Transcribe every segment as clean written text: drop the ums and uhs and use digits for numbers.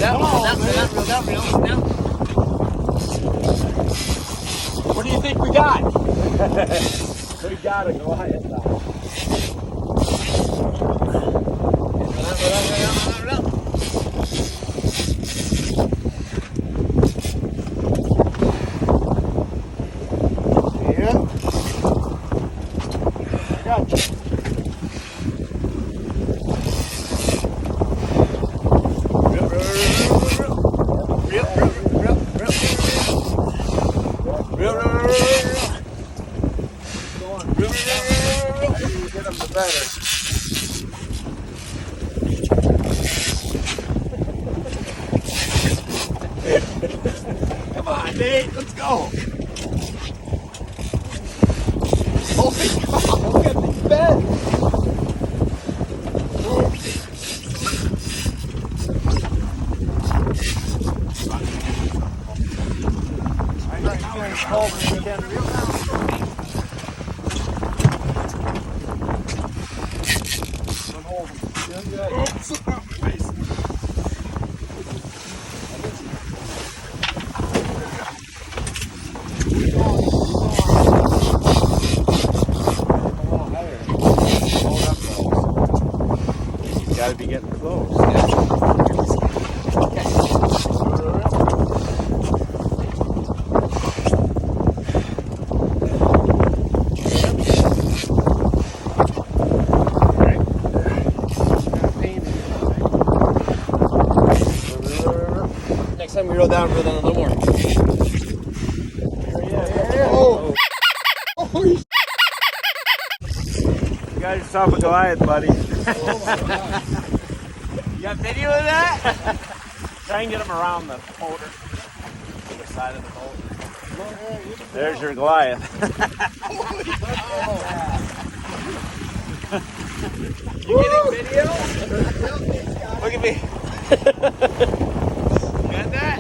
Now. What do you think we got? We got a Goliath now. Yeah. I got you. Come on, Nate, let's go. Holy cow, look at this bed. Gotta be getting close. Next time we roll down for a little more. Oh! You got yourself a Goliath, buddy. You got video of that? Try and get him around the motor. The side of the boat. There's your Goliath. You getting video? Look at me. Got that?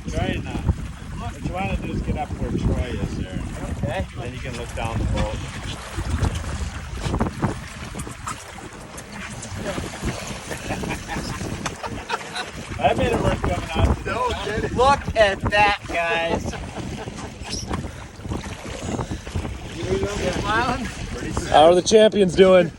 Try and what you want to do is get up where Troy is there. Okay. Then you can look down the boat. That made it worth coming out today. No kidding. Look at that, guys. How are the champions doing?